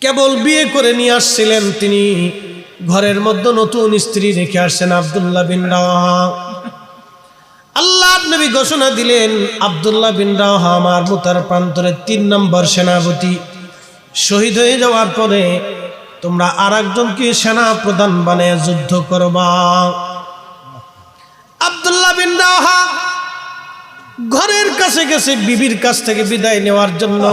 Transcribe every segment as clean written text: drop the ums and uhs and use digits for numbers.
কেবল বিয়ে করে নিয়ে আসছিলেন, তিনি ঘরের মধ্যে নতুন স্ত্রী রেখে আসছেন আব্দুল্লাহ বিন রাওয়াহা। আল্লাহর নবী ঘোষণা দিলেন, আব্দুল্লাহ বিন রাওয়াহা আমার মুতার প্রান্তরের 3 নম্বর সেনাপতি। শহীদ হয়ে যাওয়ার পরে তোমরা আরেকজনকে সেনা প্রধান বানিয়ে যুদ্ধ করবা। আব্দুল্লাহ বিন রাওয়াহা ঘরের কাছে গেছে বিবির কাছ থেকে বিদায় নেওয়ার জন্য।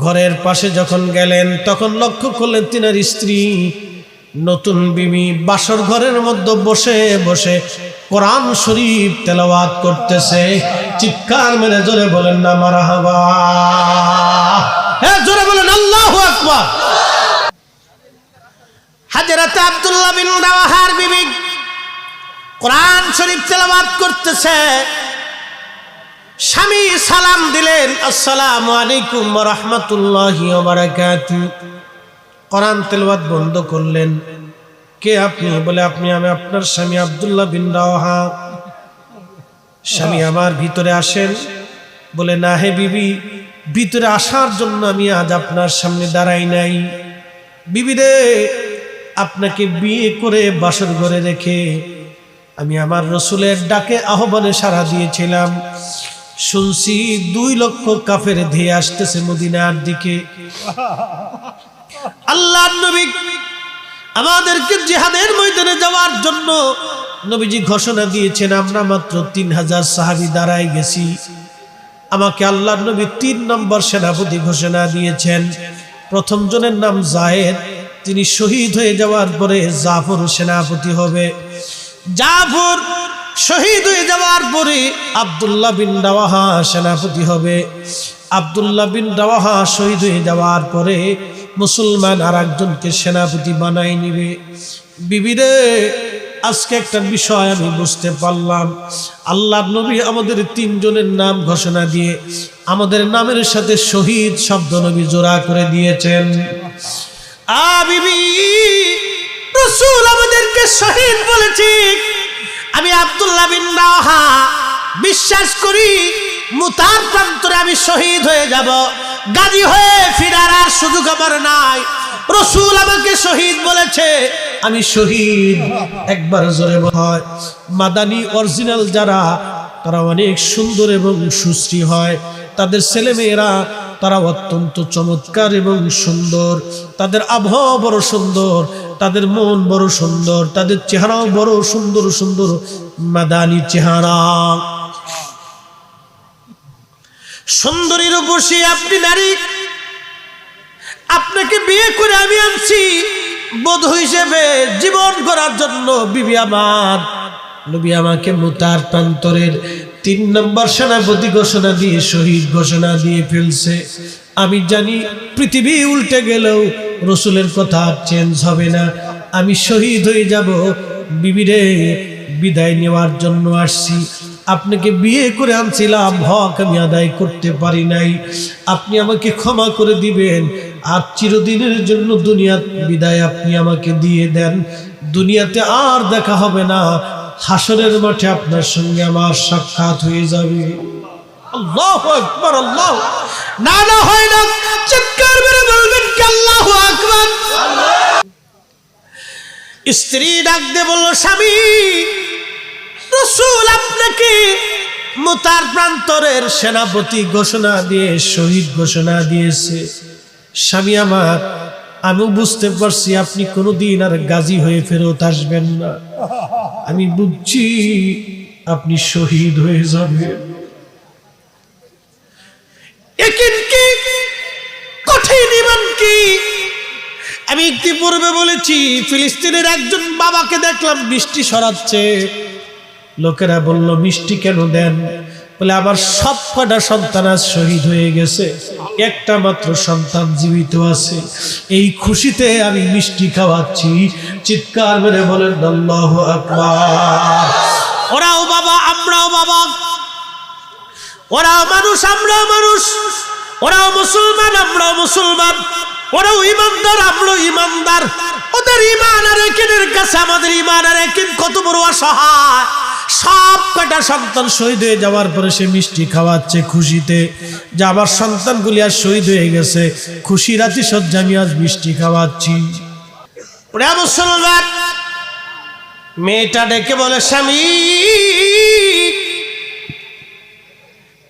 ঘরের পাশে যখন গেলেন তখন লক্ষ্য করলেন তিনার স্ত্রী নতুন বিবি বাসর ঘরের মধ্যে বসে বসে কোরআন শরীফ তেলাওয়াত করতেছে। চিৎকার মেরে জোরে বলেন না মারহাবা, হ্যাঁ জোরে বলেন আল্লাহু আকবার। হযরত আব্দুল্লাহ বিন রাওয়াহার বিবি কোরআন শরীফ তেলাওয়াত করতেছে। স্বামী সালাম দিলেন, আসসালামু আলাইকুম ওয়া রাহমাতুল্লাহি ওয়া বারাকাতুহু। কোরআন তেলাওয়াত বন্ধ করলেন। কে আপনি? বলে আমি আপনার স্বামী আব্দুল্লাহ বিন রাওয়াহা। স্বামী আমার ভিতরে আসেন। বলে না হে বিবি, ভিতরে আসার জন্য আমি আজ আপনার সামনে দাঁড়াই নাই। বিবি রে, আপনাকে বিয়ে করে বাসর ঘরে রেখে আমি আমার রসুলের ডাকে আহ্বানে সাড়া দিয়েছিলাম। শুনছি 2 লক্ষ কাফের ধেয়ে আসতেছে মদিনার দিকে। আল্লাহর নবী আমাদেরকে জিহাদের ময়দানে যাওয়ার জন্য নবীজি ঘোষণা দিয়েছেন। আমরা মাত্র 3000 সাহাবী দাঁড়ায় গেছি। আমাকে আল্লাহর নবী 3 নম্বর সেনাপতি ঘোষণা দিয়েছেন। প্রথম জনের নাম যায়েদ, তিনি শহীদ হয়ে যাওয়ার পরে জাফর সেনাপতি হবে। জাফর শহীদ হয়ে যাওয়ার পরে আব্দুল্লাহ বিন রাওয়াহা সেনাপতি হবে। আব্দুল্লাহ বিন রাওয়াহা শহীদ হয়ে যাওয়ার পরে মুসলমান আরেকজনকে সেনাপতি বানাই নিবে। বিবিরে, আজকে একটা বিষয় আমি বুঝতে পারলাম। আল্লাহর নবী আমাদের 3 জনের নাম ঘোষণা দিয়ে আমাদের নামের সাথে শহীদ শব্দ নবী জোড়া করে দিয়েছেন। বিবি, রাসূল আমাদেরকে শহীদ বলেছে। আমি আব্দুল্লাহ বিন রাওয়াহা বিশ্বাস করি মুতার প্রান্তরে আমি শহীদ হয়ে যাব, গাজী হয়ে ফিরার আর সুযোগ আমার নাই। রাসূল আমাকে শহীদ বলেছে, আমি শহীদ। একবার জোরে হয়। মাদানী অরিজিনাল যারা, তারা অনেক সুন্দর এবং সুশ্রী হয়। তাদের ছেলেমেয়েরা তারা অত্যন্ত চমৎকার এবং সুন্দর। তাদের আবহাওয়া বড় সুন্দর, তাদের মন বড় সুন্দর, তাদের চেহারাও বড় সুন্দর সুন্দর মাদানী চেহারা। সুন্দরীর উপসী আপনি নারী, আপনাকে বিয়ে করে আমি আনছি বধূ হিসেবে জীবন করার জন্য। বিবি আমার, নবী আমাকে মুতার প্রান্তরের 3 নম্বর সেনাপতি ঘোষণা দিয়ে শহীদ ঘোষণা দিয়ে ফেলছে। আমি জানি পৃথিবী উল্টে গেলেও রসুলের কথা চেঞ্জ হবে না। আমি শহীদ হয়ে যাব। বিবিরে, বিদায় নেওয়ার জন্য আসছি। আপনাকে বিয়ে করে আনছিলাম, হক আমি আদায় করতে পারি নাই। আপনি আমাকে ক্ষমা করে দিবেন। আর চিরদিনের জন্য দুনিয়ার বিদায় আপনি আমাকে দিয়ে দেন। দুনিয়াতে আর দেখা হবে না, হাসরের মাঠে আপনার সঙ্গে আমার সাক্ষাৎ হয়ে যাবে। আল্লাহু আকবার, আল্লাহ না না হয় না, চিৎকার মেরে বলবেন কি আল্লাহু আকবার। স্ত্রী ডাক দিয়ে বলল, স্বামী, রাসূল আপনাকে মুতার প্রান্তরের সেনাপতি ঘোষণা দিয়ে শহীদ ঘোষণা দিয়েছে। স্বামী আমার, আমি বুঝতে পারছি আপনি কোনোদিন আর গাজী হয়ে ফেরত আসবেন না। আমি বুঝছি আপনি শহীদ হয়ে যাবেন। একিন কি, কঠিন ঈমান কি। আমি ইতিপূর্বে বলেছি, ফিলিস্তিনের একজন বাবাকে দেখলাম মিষ্টি সরাচ্ছে। লোকেরা বলল, মিষ্টি কেন দেন? বলে আমার সবকটা সন্তান আজ শহীদ হয়ে গেছে, একটা মাত্র সন্তান জীবিত আছে। এই খুশিতে আমি মিষ্টি খাওয়াচ্ছি। চিৎকার মেরে বলেন আল্লাহু আকবার। ওরাও বাবা, আমরাও বাবা। ওরাও মানুষ, আমরাও মানুষ। ওরাও মুসলমান, আমরাও মুসলমান। ওরাও ইমানদার, আমরাও ইমানদার। ওদের ইমান আর একিনের কাছে আমাদের ইমান আর একিন কত বড় অসহায়। সব কটা সন্তান শহীদ হয়ে যাওয়ার পরে সে মিষ্টি খাওয়াচ্ছে খুশিতে, যে আমার সন্তানগুলি আর শহীদ হয়ে গেছে, খুশি রাতি সজ্জা আমি আজ মিষ্টি খাওয়াচ্ছি। মুসলমান মেয়েটা ডেকে বলে, স্বামী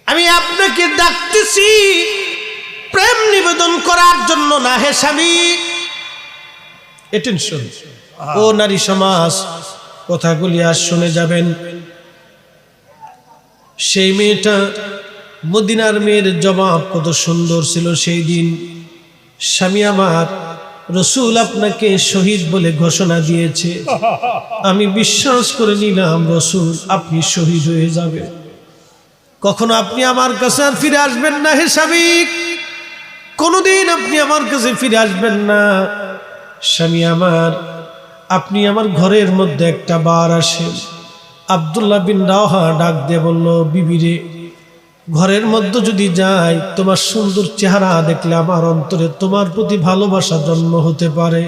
আমি আপনাকে ডাকতেছি প্রেম নিবেদন করার জন্য না হে স্বামী। অ্যাটেনশন ও নারী সমাজ, কথাগুলি আর শুনে যাবেন। সেই মেয়েটা, মদিনার মেয়ের জবাব কত সুন্দর ছিল সেই দিন। স্বামী আমার, রসুল আপনাকে শহীদ বলে ঘোষণা দিয়েছে, আমি বিশ্বাস করে নিলাম রসুল আপনি শহীদ হয়ে যাবেন, কখনো আপনি আমার কাছে আর ফিরে আসবেন না হে স্বামী, কোনোদিন আপনি আমার কাছে ফিরে আসবেন না। স্বামী আমার, আপনি আমার ঘরের মধ্যে একটা বার আসেন। আব্দুল্লাহ বিন রাওহা ডাক দিয়ে বলল, বিবিরে, ঘরের মধ্যে যদি যাই তোমার সুন্দর চেহারা দেখলে আমার অন্তরে তোমার প্রতি ভালোবাসা জন্ম হতে পারে,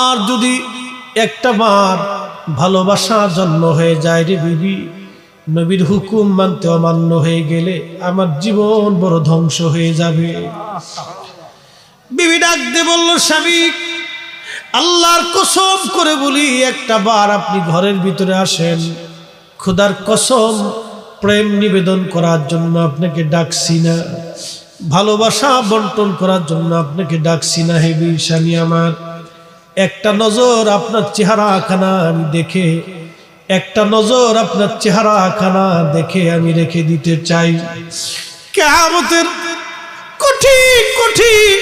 আর যদি একটা বার ভালোবাসা জন্ম হয়ে যায় রে বিবি, নবীর হুকুম মানতে অমান্য হয়ে গেলে আমার জীবন বড় ধ্বংস হয়ে যাবে। বিবি ডাক দিয়ে বলল, স্বামী আল্লাহর কসম করে বলি, একটা বার আপনি ঘরের ভিতরে আসেন, খোদার কসম প্রেম নিবেদন করার জন্য আপনাকে ডাকছি না, ভালোবাসা বন্টন করার জন্য আপনাকে ডাকছি না হে স্বামী আমার। একটা নজর আপনার চেহারা খানা আমি দেখে, একটা নজর আপনার চেহারা খানা দেখে আমি রেখে দিতে চাই। কিয়ামতের কঠিন কঠিন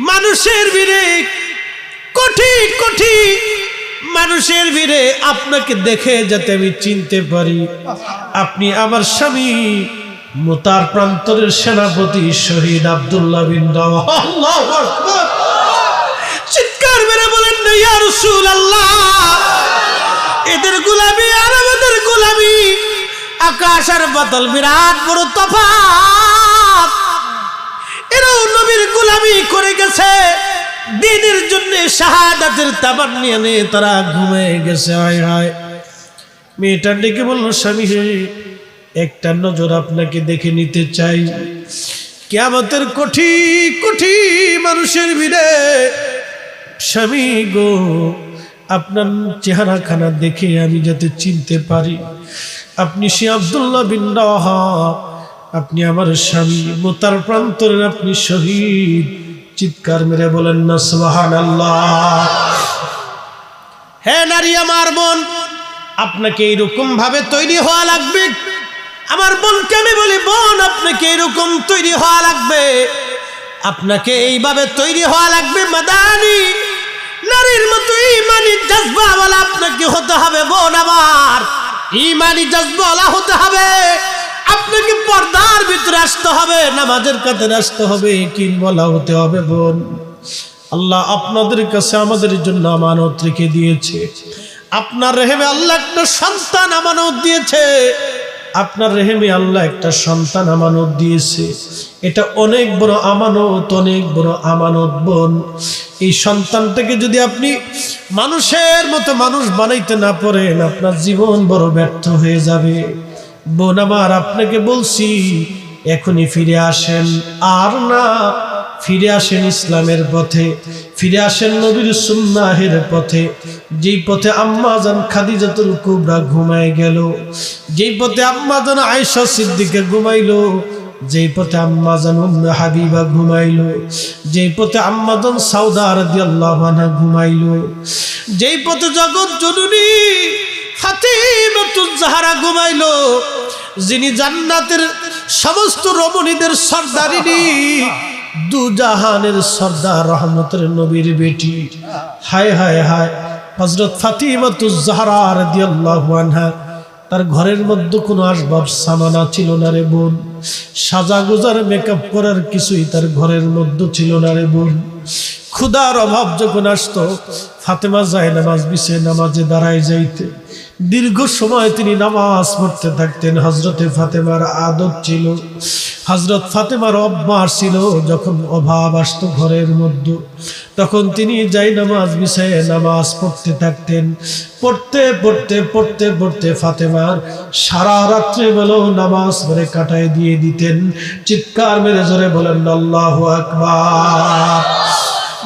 মানুষের ভিড়ে, কঠিন কঠিন মানুষের ভিড়ে আপনাকে দেখে যাতে আমি চিনতে পারি আপনি আমার স্বামী, মুতার প্রান্তরের সেনাপতি শহীদ আব্দুল্লাহ বিন রাওয়াহা। আল্লাহু আকবার! চিৎকার মেরে বলেন না, ইয়া রাসূলুল্লাহ, এদের গোলামি আর আমাদের গোলামি আকাশ আর বাদল, বিরাট বড় তফাৎ। এরাও নবীর গোলামি করে গেছে, দিনের জন্য শাহাদাতের তামান্না নিয়ে তারা ঘুমিয়ে গেছে। হায় হায়! মেয়েটা ডেকে বলল, স্বামী হে, একটা নজর আপনাকে দেখে নিতে চাই। কিয়ামতের কোটি কোটি মানুষের ভিড়ে স্বামী গো, আপনার চেহারা খানা দেখে আমি যাতে চিনতে পারি আপনি সে আব্দুল্লাহ বিন রাওয়াহা, আপনি আমার স্বামী, মুতার প্রান্তরের আপনি শহীদ। চিৎকার মেরে বলেন না সুবহানাল্লাহ। হে নারী আমার বোন, আপনাকে এইরকম ভাবে তৈরি হওয়া লাগবে। আমার বোনকে আমি বলি, বোন আপনাকে এরকম তৈরি হওয়া লাগবে, আপনাকে এইভাবে তৈরি হওয়া লাগবে। মাদানী নারীর মতো ঈমানি জজবাওয়ালা আপনাকে হতে হবে বোন আমার, ঈমানি জজবাওয়ালা হতে হবে। আপনাকে পর্দার ভিতরে আসতে হবে, নামাজের কাতারে আসতে হবে, কিনবলা হতে হবে বোন। আল্লাহ আপনাদের কাছে আমাদের জন্য আমানত রেখে দিয়েছে। আপনার রেহেমে আল্লাহ একটা সন্তান আমানত দিয়েছে, আপনার রেহেমে আল্লাহ একটা সন্তান আমানত দিয়েছে। এটা অনেক বড় আমানত, অনেক বড় আমানত বোন। এই সন্তানটাকে যদি আপনি মানুষের মতো মানুষ বানাইতে না পারেন, আপনার জীবন বড় ব্যর্থ হয়ে যাবে। বোন আমার, আপনাকে বলছি এখনই ফিরে আসেন, আর না ফিরে আসেন ইসলামের পথে, ফিরে আসেন নবীর সুন্নাহের পথে, যেই পথে আম্মা জান খাদিজাতুল কুবরা ঘুমায় গেল, যেই পথে আম্মা জান আয়েশা সিদ্দিকা ঘুমাইলো, যেই পথে আম্মা জান উম্মে হাবিবা ঘুমাইলো, যেই পথে আম্মা জান সাউদা রাদিয়াল্লাহু আনহা ঘুমাইলো, যেই পথে জগৎ জননী ফাতিমাতুজ জাহরা ঘুমাইলো, যিনি জান্নাতের সমস্ত রমণীদের সর্দারিনী, দুজাহানের সর্দার, রহমতের নবীর বেটি। হায় হায় হায়! হযরত ফাতিমাতুজ জাহরা রাদিয়াল্লাহু আনহা, তার ঘরের মধ্যে কোনো আসবাব সামানা ছিল না রে বোন, সাজা গোজার মেকআপ করার কিছুই তার ঘরের মধ্যে ছিল না রে বোন। ক্ষুধার অভাব যখন আসতো, ফাতেমা যায় নামাজ বিছে নামাজে দাঁড়ায় যাইতে, দীর্ঘ সময় তিনি নামাজ পড়তে থাকতেন। হযরতে ফাতেমার আদত ছিল, হযরত ফাতেমার অভ্যাস ছিল, যখন অভাব আসতো ঘরের মধ্যে তখন তিনি যাই নামাজ বিছায়ে নামাজ পড়তে থাকতেন। পড়তে পড়তে পড়তে পড়তে ফাতেমার সারা রাত্রে বেলা নামাজ পড়ে কাটায় দিয়ে দিতেন। চিৎকার মেরে জোরে বলেন আল্লাহু আকবার।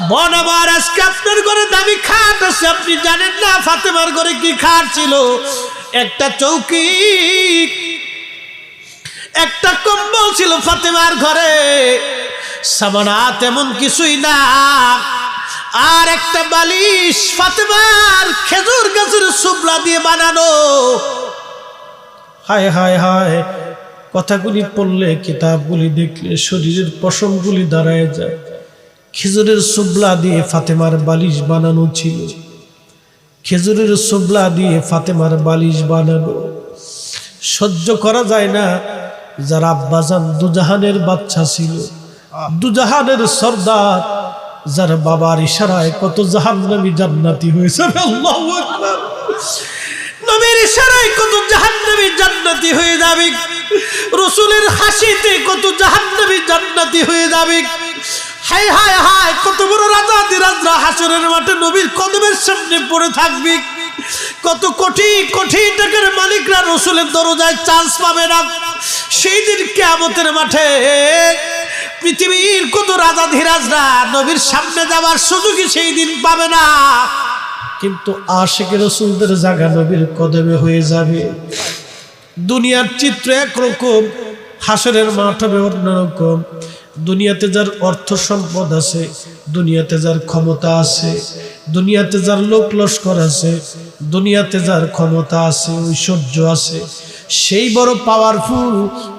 বোন আমার, আজকে আপনার ঘরে দামি খাট আছে, আপনি জানেন না ফাতেমার ঘরে কি খাট ছিল? একটা চৌকি, একটা কম্বল ছিল ফাতেমার ঘরে, সামানা তেমন কিছুই না, আর একটা বালিশ ফাতেমার খেজুর গাছের সুবলা দিয়ে বানানো। হায় হায় হায়, কথাগুলি পড়লে, কিতাবগুলি দেখলে শরীরের পশমগুলি দাঁড়ায় যায়। খেজুরের সুবলা দিয়ে ফাতেমার বালিশ বানানো ছিল, খেজুরের সুবলা দিয়ে ফাতেমার বালিশ বানানো। সহ্য করা যায় না। যারা আব্বাজান দুজাহানের বাচ্চা ছিল, দুজাহানের সর্দার, যার বাবার ইশারায় কত জাহান্নামী জান্নাতি হয়েছে। আল্লাহু আকবার। নবীর ইশারায় কত জাহান্নামী জান্নাতি হয়ে যাবে, রাসূলের হাসিতে কত জাহান্নামী জান্নাতি হয়ে যাবে। হায় হায় হায়, কত বড় রাজাদিরাজরা হাসরের মাঠে নবীর কদমের সামনে পড়ে থাকবে। কত কোটি কোটি টাকার মালিকরা রাসূলের দরজায় চান্স পাবে না। সেই দিন কিয়ামতের মাঠে পৃথিবীর কত রাজাধিরাজরা নবীর সামনে যাওয়ার সুযোগই সেই দিন পাবে না। কিন্তু আশিকে রাসূলদের জায়গা নবীর কদমে হয়ে যাবে। দুনিয়ার চিত্র একরকম, হাসরের মাঠ হবে অন্যরকম। দুনিয়াতে যার অর্থ সম্পদ আছে, দুনিয়াতে যার ক্ষমতা আছে, দুনিয়াতে যার লোক লস্কর আছে, দুনিয়াতে যার ক্ষমতা আছে, ঐশ্বর্য আছে, সেই বড় পাওয়ারফুল।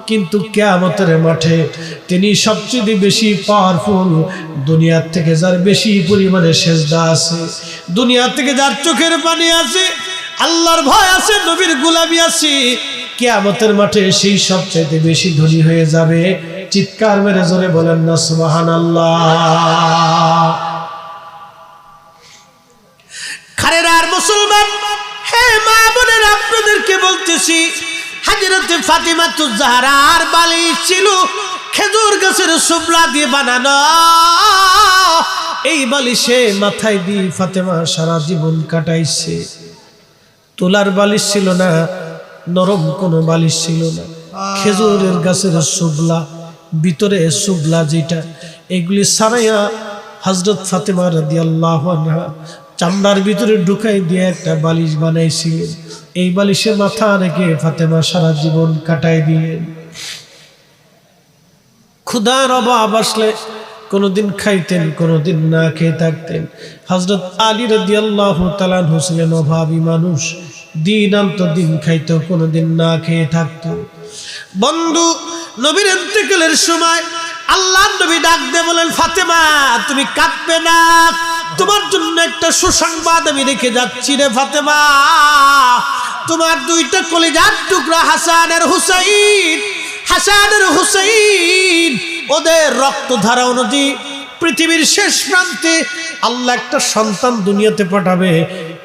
কিন্তু কিয়ামতের মাঠে তিনি সবচেয়ে বেশি পাওয়ারফুল। দুনিয়ার থেকে যার বেশি পরিমাণে সেজদা আছে, দুনিয়া থেকে যার চোখের পানি আছে, আল্লাহর ভয় আছে, নবীর গোলামি আছে, কিয়ামতের মাঠে সেই সবচেয়ে বেশি ধনী হয়ে যাবে। চিৎকার মেরে জোরে বলেন না সুবহানাল্লাহ। খারেরার মুসলমান, হে মা বোনেরা, আপনাদেরকে বলতেছি, হযরতে ফাতিমাতুজ জাহরার বালিশ ছিল খেজুর গাছের সুবলা দিয়ে বানানো। এই বালিশে মাথায় দিয়ে ফাতেমা সারা জীবন কাটাইছে। তোলার বালিশ ছিল না, নরম কোনো বালিশ ছিল না, খেজুরের গাছের সুবলা, ভিতরে সুবলা যেটা, এগুলি সারাইয়া হযরত ফাতেমা রাদিয়াল্লাহু আনহা চামড়ার ভিতরে ঢুকাই দিয়ে একটা বালিশ বানাইছিলেন। এই বালিশে মাথা রেখে ফাতেমা সারা জীবন কাটাই দিলেন। ক্ষুধার অভাব আসলে কোনোদিন খাইতেন, কোনোদিন না খেয়ে থাকতেন। হযরত আলী রাদিয়াল্লাহু তাআলা আনহু ছিলেন অভাবী মানুষ, দিন আনতো দিন খাইতো, কোনোদিন না খেয়ে থাকতো। বন্ধু, নবীর ইন্তেকালের সময় আল্লাহর নবী ডাক দিয়ে বলেন, ফাতেমা তুমি কাঁদবে না, তোমার জন্য একটা সুসংবাদ আমি রেখে যাচ্ছি রে ফাতেমা। তোমার দুইটা কলিজার টুকরা হাসান আর হুসাইন, হাসান আর হুসাইন, ওদের রক্তধারা অনুযায়ী পৃথিবীর শেষ প্রান্তে আল্লাহ একটা সন্তান দুনিয়াতে পাঠাবে।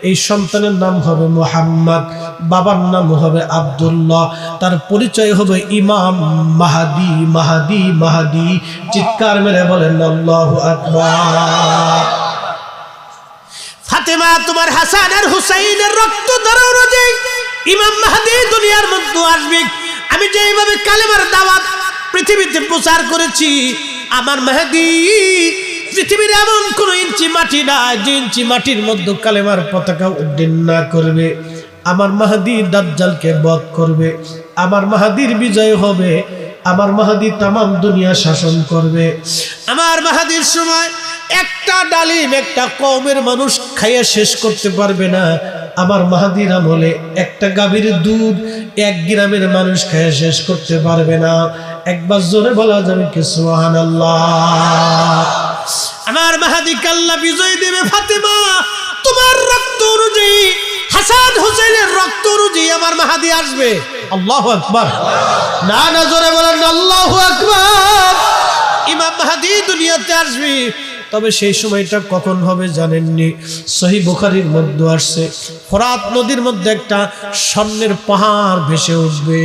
এই সন্তানের নাম হবে মুহাম্মদ, বাবার নাম হবে আব্দুল্লাহ, তার পরিচয় হবে ইমাম মাহদী। মাহদী মাহদী, চিৎকার মেরে বলেন আল্লাহু আকবার। ফাতেমা, তোমার হাসান আর হুসাইনের রক্তধারা অনুযায়ী ইমাম মাহদী দুনিয়ার মধ্যে আসবে। আমি যেইভাবে কালেমার দাওয়াত পৃথিবীতে প্রচার করেছি, আমার মাহদী পৃথিবীর এমন কোন ইঞ্চি মাটি নাই যে ইঞ্চি মাটির মধ্যে কালেমার পতাকা উড্ডীন না করবে। আমার মাহদী দাজ্জালকে বধ করবে, আমার মাহদীর বিজয় হবে, আমার মাহদী তামাম দুনিয়া শাসন করবে। আমার মাহদীর সময় একটা ডালিম একটা কওমের মানুষ খাইয়া শেষ করতে পারবে না। আমার মাহদীর আমলে একটা গাভীর দুধ এক গ্রামের মানুষ খাইয়া শেষ করতে পারবে না। একবার জোরে বলা যাবে কি সুবহানাল্লাহ। আমার মাহদীকে আল্লাহ বিজয় দেবে। ফাতেমা, তোমার রক্ত অনুযায়ী, হাসান হুসাইনের রক্ত অনুযায়ী আমার মাহদী আসবে। আল্লাহু আকবার। না না, জোরে বলেন আল্লাহু আকবার। ইমাম মাহদী দুনিয়াতে আসবে। তবে সেই সময়টা কখন হবে জানেননি? সহিহ বুখারীর মধ্যে আসছে, ফোরাত নদীর মধ্যে একটা স্বর্ণের পাহাড় ভেসে উঠবে।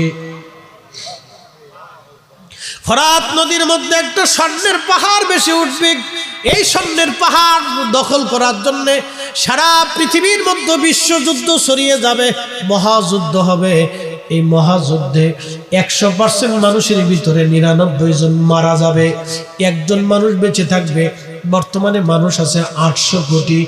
ফোরাত নদীর মধ্যে একটা স্বর্ণের পাহাড় ভেসে উঠবে। এই স্বর্ণের পাহাড় দখল করার জন্য সারা পৃথিবীর মধ্যে বিশ্বযুদ্ধ ছড়িয়ে যাবে, মহাযুদ্ধ হবে। এই মহাযুদ্ধে 100% মানুষের ভিতরে 99 জন মারা যাবে, একজন মানুষ বেঁচে থাকবে। বর্তমানে মানুষ আছে 800 কোটি।